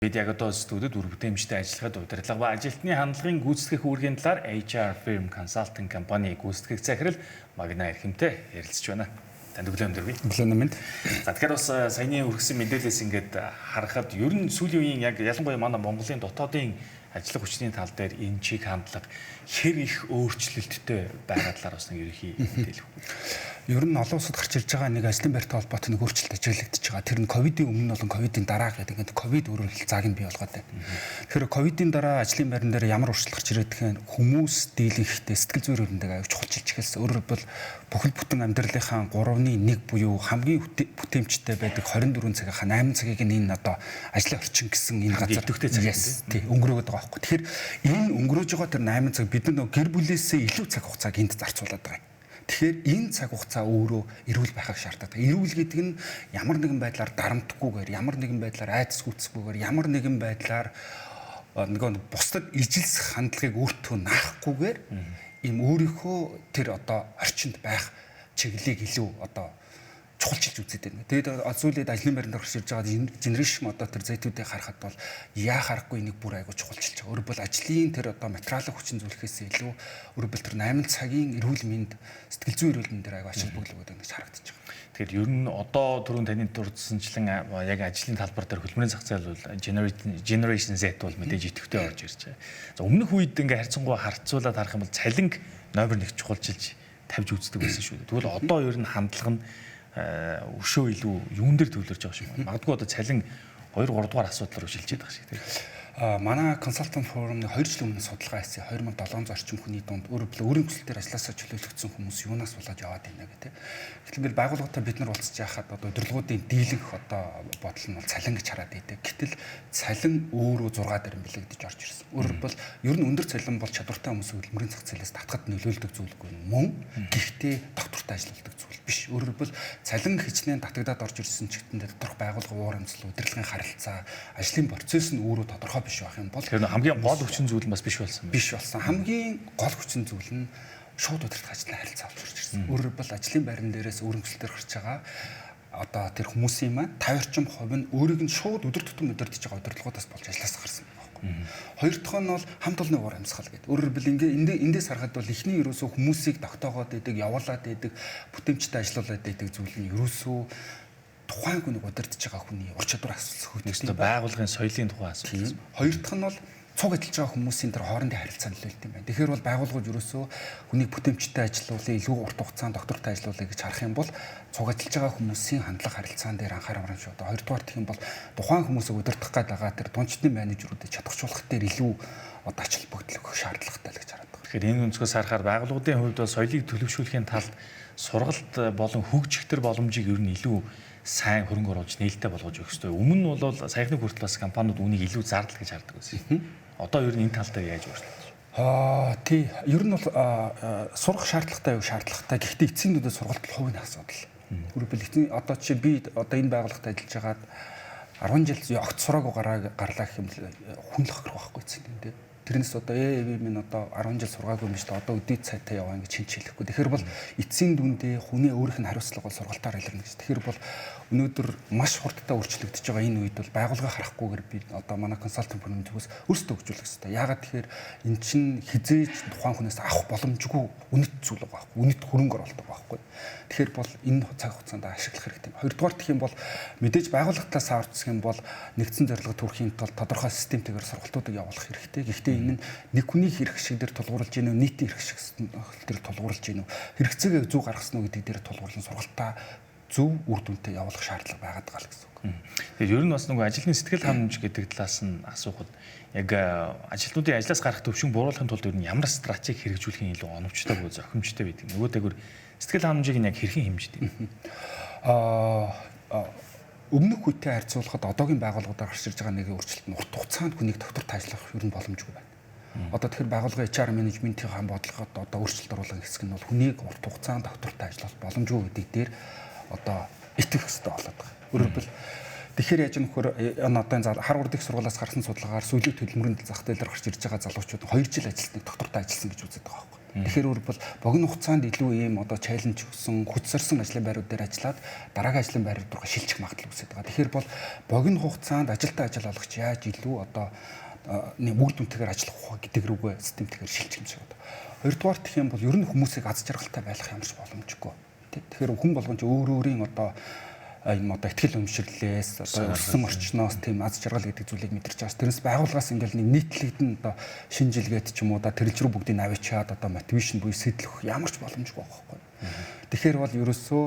Бид яг одоо студид үр бүтээмжтэй ажиллахад удирдлага ба ажилтны хандлагын гүйцэтгэх үүргийн талаар HR Firm Consulting компани гүйцэтгэх захирал Магна Эрхэмтэй ярилцж байна. Танд өглөө өндөр бий. Өглөө минь. За тэгэхээр бас саяны үргэлжсэн мэдээлэлээс ингээд харахад ер нь сүүлийн үеийн яг ялангуяа манай Монголын дотоодын ажлах хүчний тал дээр энэ чиг хандлага хэр их өөрчлөлттэй байгаа талаар бас нэг ерөнхий мэдээлэл өгөх. Ер нь олон улсад гарч ирж байгаа нэг ажлын байртай холбоотой нэг өөрчлөлт ажиглагдчихж байгаа. Тэр нь ковидын өмнө болон ковидын дараа гэдэг ингээд ковид өөрөө хилцааг нь бий болгоод байна. Тэгэхээр ковидын дараа ажлын байран дээр ямар өөрчлөлт гарч ирээд гэхээр хүмүүс дийлэнхтэй сэтгэл зүйн хөлбөмбөг аюулч чухалчилж эхэлсэн. Өөрөөр хэлбэл бүхэл бүтэн амьдралынхаа 3/1 буюу хамгийн бүтээмжтэй байдаг 24 цагийнхаа 8 цагийг энэ одоо ажлын орчин гэсэн энэ газар төвтэй цаг өнгөрөөд байгаа байхгүй. Тэгэхээр энэ өнгөрөөж байгаа тэр 8 цаг бид нар гэр бүлээсээ илүү цаг хугацааг энд зарцуулаад байгаа юм. Тэгэхээр энэ цаг хугацаа өөрөө эрүүл байхыг шаарддаг. Эрүүл гэдэг нь ямар нэгэн байдлаар дарамтгүйгээр, ямар нэгэн байдлаар айдас гүйцэхгүйгээр, ямар нэгэн байдлаар нөгөө бусдад ижилсэх хандлагыг өөртөө наахгүйгээр ийм өөрийнхөө тэр одоо орчинд байх чиглэлийг илүү одоо чухалчилж үзээд байна. Тэгээд сүүлийн ажлын байранд гарч ирж байгаа генерашн одоо тэр зэйтүүдийг харахад бол яа харахгүй нэг бүр айгуу чухалчилж байгаа. Өөрөөр хэлбэл ажлын тэр одоо материалын хүчин зүйлхээс илүү өөрөөр хэлбэл тэр 8 цагийн эрүүл мэнд сэтгэл зүйн эрүүл мэнд дээр айгуу ашиг бүглэг өгдөг гэж харагдаж байгаа. Тэгэхээр ер нь одоо түрүүн таны дурдсанчлан яг ажлын талбар дээр хөлбөрийн зах зээл бол Generation Z бол мэдээж идэвхтэй орж ирж байгаа. За өмнөх үед ингээ харьцангуй харьцуулаад харах юм бол цалинг номер 1 чухалчилж тавьж үздэг байсан шүү дээ. Тэгвэл одоо ер нь хандлага нь өшөө илүү юун дээр төвлөрж байгаа шиг байна. Магадгүй одоо цалин 2 3 дугаар асуудлаар шилжиж байгаа шиг тийм. Манай консалтинг форумны 2 жил өмнө судалгаа хийсэн 2700 орчим хүний дунд өөрийн төсөл дээр ажилласаа чөлөөлөгдсөн хүмүүс юунаас болоод яваад байна гэдэг. Гэтэл байгууллагатай бид нар уулзч яхад одоо удирдлагуудын дийлэнх одоо бодол нь бол цалин гэж хараад байдаг. Гэтэл цалин өөрөө 6 дээр бэлэгдэж орж ирсэн. Өөрөөр хэлбэл ер нь өндөр цалин бол чадвартай хүмүүсийн хөдөлмөрийн зах зээлээс татахад нөлөөлдөг зүйлгүй мөн гэхдээ доктортой ажилладаг зүйл биш. Өөрөөр хэлбэл цалин хичнээн татагдаад орж ирсэн ч гэтэндээ доторх байгууллага уур амьсгал удирдлагын харилцаа ажлын процесс нь өөрөө тодорхой биш байх юм бол тэр хамгийн гол хүчин зүйл нь бас биш болсон байна. Биш болсон. Хамгийн гол хүчин зүйл нь шууд удирдах ажлын харилцаа болж ирсэн. Өөрөөр хэлбэл ажлын байран дээрээс өргөмжлөлтөөр гарч байгаа одоо тэр хүмүүсийн маань 50% нь өөрийг нь шууд өдөр тутам удирдах байгаа удирдлагуудаас болж ажиллаас гарсан байна. Хоёр дахь нь бол хамт олонны уур амьсгал гэдэг. Өөрөөр хэлбэл эндээс харахад бол эхний ерөөсөө хүмүүсийг тогтоогоод байдаг, явуулаад байдаг, бүтээмжтэй ажиллаулаад байдаг зүйл нь ерөөсөө тухайн хүнийг удирдах байгаа хүний ур чадвар асуулт хөгжсөн байгууллагын соёлын тухай асуулт. Хоёр дахь нь бол цуг ажиллаж байгаа хүмүүсийн тэр хоорондын харилцаа нөлөөлт юм байна. Тэгэхээр бол байгууллагууд ерөөсөө хүнийг бүтээмжтэй ажиллуулъя, илүү урт хугацаанд доктортой ажиллуулъя гэж харах юм бол цуг ажиллаж байгаа хүмүүсийн хандлага харилцаан дээр анхаарал хандуулж одоо хоёрдугаар гэх юм бол тухайн хүмүүсийг удирдах гээд байгаа тэр дундчны менежерүүдэд чадахжуулах дээр илүү одоо ач холбогдол өгөх шаардлагатай л гэж хараад байна. Тэгэхээр энэ өнцгөөс харахаар байгууллагын хувьд бол соёлыг төлөвшүүлэхийн талд сургалт болон хөгжих төр боломжийг ер нь илүү сайн хөрөнгө оруулж нээлттэй болгож өгөх ёстой. Өмнө нь бол саяхны хүртэл бас компаниуд үнийг илүү зардал гэж хардаг байсан. Одоо ер нь энэ тал дээр яаж өөрчлөгдөж байна? Тий. Ер нь бол сурах шаардлагатай юу шаардлагатай. Гэхдээ эцсийн нүдэд сургалт бол хувийн асуудал. Өөрөлдөл одоо чи би одоо энэ байгууллагад ажиллаж байгаад 10 жил огт сураагүй гарлаа гэх юм хүн л охирох байхгүй эцсийн нүдэд. Тэрнээс одоо минь одоо 10 жил сургаагүй юм шүү дээ. Одоо өдөө цайтай яваа ингэж шинжилэхгүй. Тэгэхээр бол эцсийн дүндээ хүний өөрийнх нь хариуцлага бол сургалтаар илэрнэ гэж. Тэгэхээр бол өнөөдөр маш хурдтай өөрчлөгдөж байгаа энэ үед бол байгууллага харахгүйгээр би одоо манай консалтинг фирмын зүгээс өөрсдөө хөгжүүлэх хэрэгтэй. Яагаад тэгэхээр эн чинь хизээж тухайн хүнээс авах боломжгүй үнэт зүйл байгаа байхгүй. Үнэт хөрөнгө оруулалт байгаа байхгүй. Тэгэхээр бол энэ цаг хугацаанд ашиглах хэрэгтэй. Хоёрдугаар гэх юм бол мэдээж байгууллагатаас аварцах юм бол нэгдсэн зорилгод хүрэхийн тулд тодорхой системтэйгээр сургалтуудыг явуулах хэрэгтэй. Гэхдээ энэ нь нэг хүний хэрэг шиг дээр тулгуурлаж гинөө, нийтийн хэрэг шиг дээр тулгуурлаж гинөө, хэрэгцээгээ зөв гаргасан уу гэдэг дээр тулгуурлан сургалтаа зөв үр дүнтэй явуулах шаардлага байгаад байгаа л гэсэн үг. Тэгэхээр ер нь бас нөгөө ажлын сэтгэл ханамж гэдэг талаас нь асуухад яг ажилтнуудын ажлаас гарах төвшин бууруулахын тулд ер нь ямар стратеги хэрэгжүүлэхийн илүү оновчтой буюу зохимжтой байдаг. Нөгөө дээгүүр сэтгэл ханамжийг яг хэрхэн хэмждэг? Өмнөх үетэй харьцуулахад одоогийн байгууллагуудаар гарч ирж байгаа нэг өөрчлөлт нь урт хугацаанд хүнийг доктортой ажиллах ер нь боломжгүй байна. Одоо тэгэхээр байгууллагын HR менежментийн бодлогод одоо өөрчлөлт оруулах хэсэг нь бол хүнийг урт хугацаанд доктортой ажиллах боломжгүй гэдэг дээр одоо итгэх хэрэгтэй болоод байгаа. Өөрөөр хэлбэл тэгэхээр яаж нөхөр одоо энэ хар урд их сургуулиас гарсан судалгаагаар сүүлийн хөдөлмөрийн зах зээлээр гарч ирж байгаа залуучууд 2 жил ажилтныг доктортой ажилласан гэж үздэг байгаа байхгүй. Тэгэхээр өөрөөр бол богино хугацаанд илүү ийм одоо чаленж өгсөн, хүчсэрсэн ажлын байрууд дээр ажиллаад дараагийн ажлын байрууд руу шилжих магадлал үүсэж байгаа. Тэгэхээр бол богино хугацаанд ажилтаа ажил олгогч яаж илүү одоо үр дүнтэйгээр ажиллах уу гэдэг рүүгээ системтэйгээр шилжих юм шиг байна. Хоёрдугаар гэх юм бол ер нь хүмүүсийг аз жаргалтай байлгах ямарч боломжгүй. Тэгэхээр хүн болгон ч өөр өөрийн одоо ийм одоо ихтгэл өмширлээс одоо өрсөн орчноос тийм аз жаргал гэдэг зүйлийг мэдэрч байгаа. Тэрнээс байгууллагаас ингээл нэг нийтлэгдэн одоо шинжилгээд ч юм уу да тэрж рүү бүгдийг авчиад одоо мотивашн буюу сэтлэх ямар ч боломжгүй байхгүй. Тэгэхээр бол ерөөсөө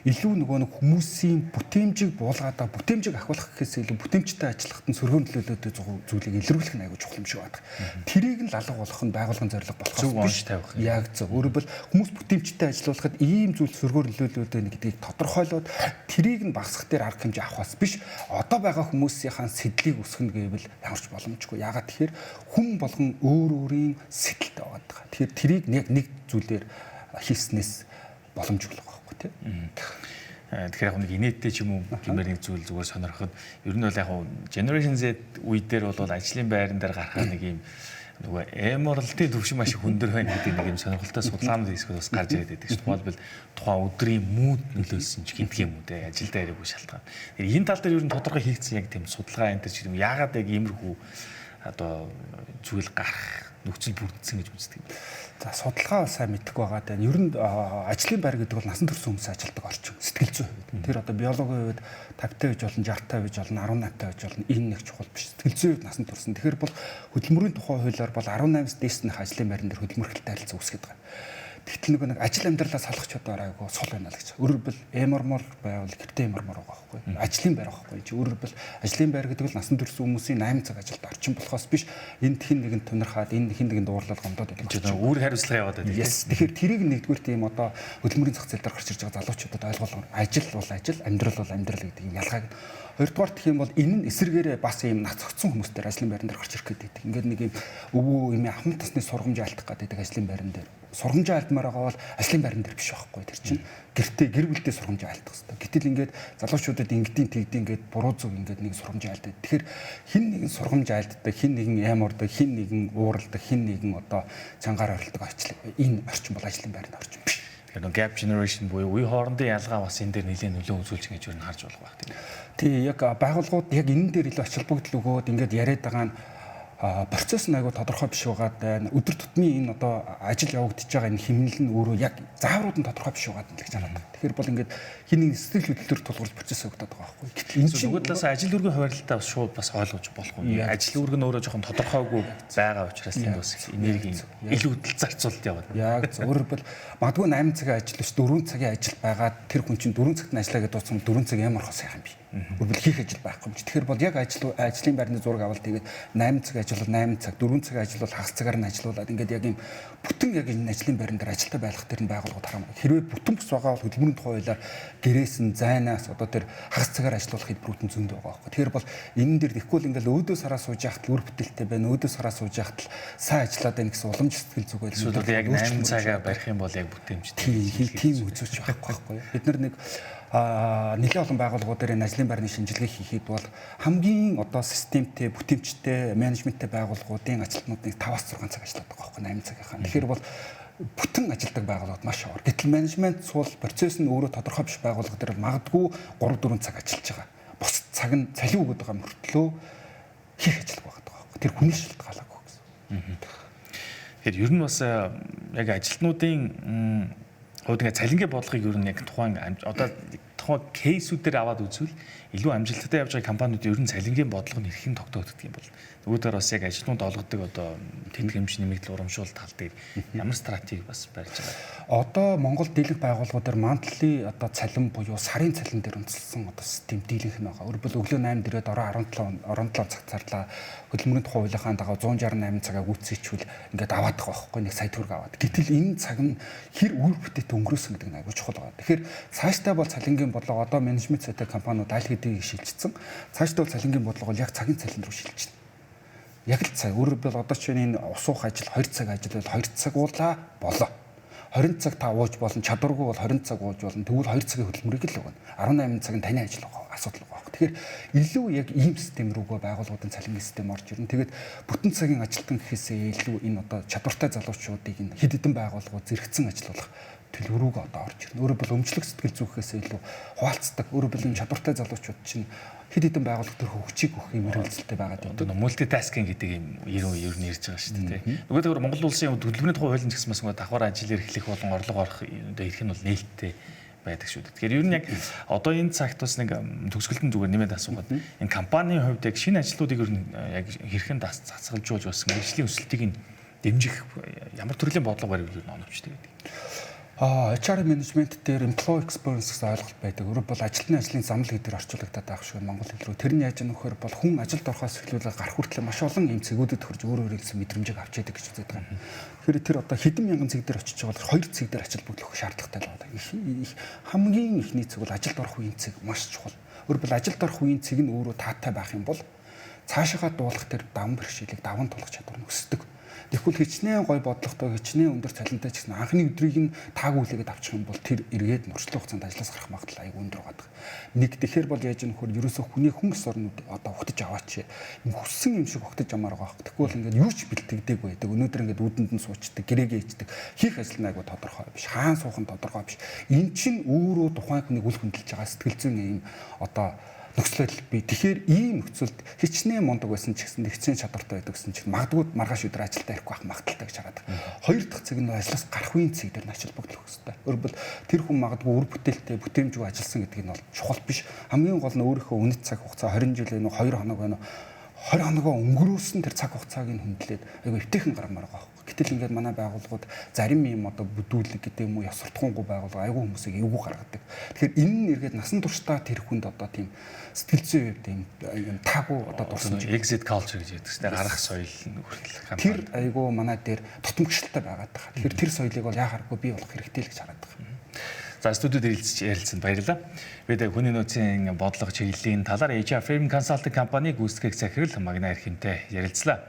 илүү нөгөө нэг хүмүүсийн бүтээмжийг буулгаадаа бүтээмжийг ахиулах гэхээс илүү бүтээмжтэй ажиллахад нь сөргөөн төлөөлөлтөд зүйлийг илрүүлэх нь аягүй чухал юм шиг байна. Тэрийг нь алга болгох нь байгууллагын зорилго болохоос биш тавих. Яг зөв. Өөрөөр хэлбэл хүмүүс бүтээмжтэй ажиллахад ийм зүйл сөргөөр нөлөөлөд байна гэдгийг тодорхойлоод тэрийг нь багасгах дээр арга хэмжээ авахаас биш одоо байгаа хүмүүсийнхаа сэтлийг өсгөнө гэвэл ямар ч боломжгүй. Яагаад тэгэхээр хүн болгон өөр өөрийн сэтэлтэй байгаа. Тэгэхээр тэрийг яг нэг зүйлээр хийснээс боломжгүй байхгүй тийм. Тэгэхээр яг нэг инээдтэй ч юм уу гэмээр нэг зүйл зүгээр сонирхоход ер нь бол яг Generation Z үе дээр бол ажлын байран дээр гарахаа нэг юм нөгөө эморалтэй төвшин маш хүндэр байна гэдэг нэг юм сонирхолтой судалгаанууд хийсгэл бас гарч ирээд байдаг шүү. Тухайлбал тухайн өдрийн мууд нөлөөлсөн ч гэмтг юм уу те ажилдаа яриаггүй шалтгаан. Тэгэхээр энэ тал дээр ер нь тодорхой хийгдсэн яг тийм судалгаа энэ төр ч юм яагаад яг иймэрхүү одоо зүйл гарах нөхцөл бүрдсэн гэж үздэг юм. За судалгаа сайн мэдэхгүй байгаа даа. Ер нь ажлын байр гэдэг бол насан турш хүмүүс ажилдаг орчин. Сэтгэл зүйн хувьд. Тэр одоо биологийн хувьд 50-тай байж болно, 60-тай байж болно, 18-тай байж болно. Энэ нэг чухал биш. Сэтгэл зүйн хувьд насан турш. Тэгэхээр бол хөдөлмөрийн тухай хуулиар бол 18-аас дээшнийх ажлын байран дээр хөдөлмөрхөлтэй харилцаа үүсгэж байгаа. Тэгтэл нэг ажил амьдралаа салгах ч одоо айгу сул байна л гэж. Өөрөөр хэлбэл эмормор байвал гэртээ эмормор байгаа байхгүй. Ажлын байр байхгүй. Чи өөрөөр хэлбэл ажлын байр гэдэг бол насан турш хүмүүсийн 8 цаг ажилд орчин болохоос биш энд хин нэгэн тунирхаад энэ хин нэгэн дуурлал гомдоод байдаг. Үүрэг хариуцлага яваад байдаг. Тэгэхээр тэрийг нэгдүгээр тийм одоо хөдөлмөрийн зах зээл дээр гарч ирж байгаа залуучуудад ойлгуулгын ажил бол ажил, амьдрал бол амьдрал гэдэг ялгааг. Хоёрдугаар гэх юм бол энэ нь эсэргээрээ бас ийм нац цогцсон хүмүүстээр ажлын байран дээр гарч ирэх гэдэг. Ингээд нэг юм өвөө эмээ ахмад тасны сургамж алдах гэдэг ажлын байран дээр. Сургамж алдмаар байгаа бол ажлын байран дээр биш байхгүй тэр чинь. Гэртээ гэр бүлдээ сургамж алдах хэрэгтэй. Гэтэл ингээд залуучуудад ингэдийн тэгдийн ингээд буруу зүг ингээд нэг сургамж алдаад. Тэгэхээр хин нэгэн сургамж алддаг, хин нэгэн ямардаг, хин нэгэн ууралдаг, хин нэгэн одоо чангаар орилдог ажил. Энэ орчин бол ажлын байрны орчин биш. Тэгэхээр gap generation буюу үе хоорондын ялгаа бас энэ дээр нэлээд нөлөө үзүүлж гэж юу н харж болох байх тийм. Тий, яг байгууллагууд яг энэ дээр илүү ач холбогдол өгөөд ингээд яриад байгаа нь процесс нь айгүй тодорхой биш байгаад өдөр тутмын энэ одоо ажил явагдаж байгаа энэ хэмнэл нь өөрөө яг зааврууд нь тодорхой биш байгаад л гэж хараад байна. Тэгэхээр бол ингээд хин нэг сэтгэл хөдлөлтөөр тулгуурлаж процесс өгдөг байгаа байхгүй. Гэтэл энэ чинь нөгөө талаас ажил үргийн хуваарлалтаа бас шууд бас ойлгож болохгүй. Ажил үрг нь өөрөө жоохон тодорхойгүй байгаа учраас энэ бас энерги илүү хөдөл зарцуулалт яваад. Яг зөвхөн бол магадгүй 8 цагийн ажил биш 4 цагийн ажил байгаад тэр хүн чинь 4 цагт нь ажиллаа гэдээ дууссан 4 цаг ямар хос сайхан бий. Үргэлж хийх ажил байхгүй юм чи. Тэгэхээр бол яг ажлын байрны зураг авал тэгээд 8 цаг ажил бол 8 цаг, 4 цаг ажил бол хагас цагаар нь ажиллаулаад ингээд яг юм бүтэн яг энэ ажлын байран дээр ажилтаа байх тэр нь байгууллагууд харамаа. Хэрвээ бүтэн бус байгаа бол хөдөлмөрийн тухай хуулиар гэрээс нь зайнаас одоо тэр хагас цагаар ажиллуулах хэлбэрүүд нь зөнд байгаа байхгүй. Тэгэхээр бол энэ дээр тэгэхгүй л ингээд өөдөө сараа сууж яхад үр бүтээлтэй байна, өөдөө сараа сууж яхад сайн ажиллаад байна гэсэн уламж сэтгэл зүгэл. Эсвэл яг 8 цагаа барих юм бол яг бүтэмжтэй. Тийм үзүүч байхгүй. Бид нар нэг нэлээд олон байгууллагууд дээр энэ ажлын байрны шинжилгээ хийхэд бол хамгийн одоо системтэй, бүтээмжтэй, менежменттэй байгууллагуудын ажилтнуудыг 5-6 цаг ажилладаг байхгүй 8 цагийнхаа. Тэгэхээр бол бүтэн ажилдаг байгууллагууд маш өөр. Гэтэл менежмент сул процесс нь өөрөө тодорхой биш байгууллага дээр магадгүй 3-4 цаг ажиллаж байгаа. Бус цаг нь цалин өгöd байгаа мөртлөө хийх ажил байгаа байхгүй. Тэр хүний шалтгаалаагүй гэсэн. Тэгэхээр ер нь бас яг ажилтнуудын хувьд ингээ цалингийн бодлогыг ер нь яг тухайн одоо тухайн кейсүүдээр аваад үзвэл илүү амжилттай явж байгаа компаниуд ер нь цалингийн бодлого нь хэрхэн тогтоогддог юм бол нөгөөдөр бас яг ажилтнууд олгодог одоо тэнэг хэмжээ нэмэгдэл урамшуул тал дээр ямар стратеги бас барьж байгаа. Одоо Монгол дийлэнх байгууллагуудаар монthly одоо цалин буюу сарын цалин дээр үндэслэн одоо систем дийлэнх нь байгаа. Өөрөөр өглөө 8 дээрээ ороо 17 цаг царлаа хөдөлмөрийн тухай хуулийнхаа дагуу 168 цагаа гүйцэтгүүл ингээд аваадах байхгүй нэг сая төгрөг аваад. Гэтэл энэ цаг нь хэр үр бүтээтэй өнгөрөөсөн гэдэг нь аягүй чухал байгаа. Тэгэхээр цаашдаа бол цалингийн бодлого одоо менежмент сайтай компаниуд аль хэдийн шилжчихсэн. Цаашдаа бол цалингийн бодлого бол яг цагийн цалин руу шилжиж байна. Яг л цаг. Өөрөөр хэлбэл одоо чинь энэ усуух ажил 2 цаг ажил бол 2 цаг уулаа болоо. 20 цаг та ууж болно, чадваргүй бол 20 цаг ууж болно. Тэгвэл 2 цагийн хөдөлмөрийг л өгнө. 18 цаг нь таны ажил байгаа. Асуудал байгаа. Тэгэхээр илүү яг ийм систем рүүгээ байгууллагын цалингийн систем орж ирнэ. Тэгээд бүтэн цагийн ажилтан гэхээсээ илүү энэ одоо чадвартай залуучуудыг энэ хэд хэдэн байгууллагууд зэрэгцэн ажиллуулах төлөврүүг одоо орж ирнэ. Өөрөөр бол өмчлөх сэтгэл зүгхээсээ илүү хуваалцдаг. Өөрөөр бол энэ чадвартай залуучууд чинь хэд хэдэн байгууллага төр хөгжийг өгөх юм хэрэгэлцэлтэй байгаад байна. Одоо мультитаскинг гэдэг юм ер нь ярьж байгаа шүү дээ. Нөгөө төгөр Монгол улсын хөдөлмөрийн тухай хуулийн ч гэсэн бас давхар ажил эрхлэх болон орлого орох эрх нь бол нээлттэй байдаг шүү дээ. Тэгэхээр ер нь яг одоо энэ цагт бас нэг төгсгөлтөн зүгээр нэмээд асуугаад энэ компанийн хувьд яг шинэ ажлуудыг ер нь яг хэрхэн цацгалжуулж бас мэргэжлийн өсөлтийг дэмжих ямар төрлийн бодлого барьж юу оновчтой гэдэг. HR management дээр employee experience гэсэн ойлголт байдаг. Өөрөөр бол ажлын замнал гэдгээр орчуулагдаад байгаа шүү Монгол хэл рүү. Тэрний яаж нөхөр бол хүн ажилд орохоос эхлүүлээ гарах хүртэл маш олон юм цэгүүдэд хөрж өөрөө хэлсэн мэдрэмжийг авч яадаг гэж үздэг юм. Тэгэхээр тэр одоо хэдэн мянган цэг дээр очиж байгаа бол 2 цэг дээр ачаал бүтлэх шаардлагатай л байна. Хамгийн ихний цэг бол ажилд орох үеийн цэг маш чухал. Өөрөөр бол ажилд орох үеийн цэг нь өөрөө таатай байх юм бол цаашаа дуулах тэр даван бэрхшээлийг даван тулах чадвар нь өсдөг. Тэгвэл хичнээн гой бодлоготой хичнээн өндөр цалинтай ч гэсэн анхны өдрийг нь таагүүлээд авчих юм бол тэр эргээд нурчлах хугацаанд ажлаас гарах магадлал айгүй өндөр байдаг. Нэг тэгэхээр бол яаж нөхөр ерөөсөө хүний хөнгөс орнууд одоо ухтаж аваач хүссэн юм шиг ухтаж амаар байгаа. Тэгвэл ингээд юу ч бэлтгэдэг байдаг. Өнөөдөр ингээд үүдэнд нь суучдаг, гэрээгээ ичдэг. Хийх ажил нь айгүй тодорхой биш. Хаан суух нь тодорхой биш. Эн чинь өөрөө тухайн хүнийг үл хөндөлж байгаа сэтгэл зүйн юм одоо нөхцөл байдал бий. Тэгэхээр ийм нөхцөлд хичнээн мундаг байсан ч гэсэн хичнээн чадвартай байдаг гэсэн чинь магадгүй маргааш өдөр ажилдаа ирэхгүй байх магадaltaй гэж хараад байгаа. Хоёр дахь цэг нь ажлаас гарах үеийн цэг дээр ачаал бүгдлөх хэрэгтэй. Өөрөөр бол тэр хүн магадгүй үр бүтээлтэй бүтээмжгүй ажилласан гэдэг нь бол чухал биш. Хамгийн гол нь өөрийнхөө үнэт цаг хугацаа 20 жил байна уу 2 хоног байна уу 20 хоногоо өнгөрөөсөн тэр цаг хугацааг нь хөндлөөд айгүй өвтэйхэн гармаар байгаа. Гэтэл ингээд манай байгууллагууд зарим юм одоо бүдүүлэг гэдэг юм уу ёс суртахуунгүй байгууллага айгүй хүмүүсийг эвгүй гаргадаг. Тэгэхээр энэ нь эргээд насан туршдаа тэр хүнд одоо тийм сэтгэл зүйн хувьд юм таагүй одоо дурсан exit culture гэж яддаг. Тэр гарах соёл хүртэл тэр айгүй манай дээр тутамгшилтай байгаад байгаа. Тэгэхээр тэр соёлыг бол яхааргүй бий болох хэрэгтэй л гэж хараад байгаа. За студиуд ярилцсанд баярлалаа. Бид хүний нөөцийн бодлого чиглэлийн талаар HR Firm Consulting компани гүйцэтгэх захирал Магна Эрхэнтэй ярилцлаа.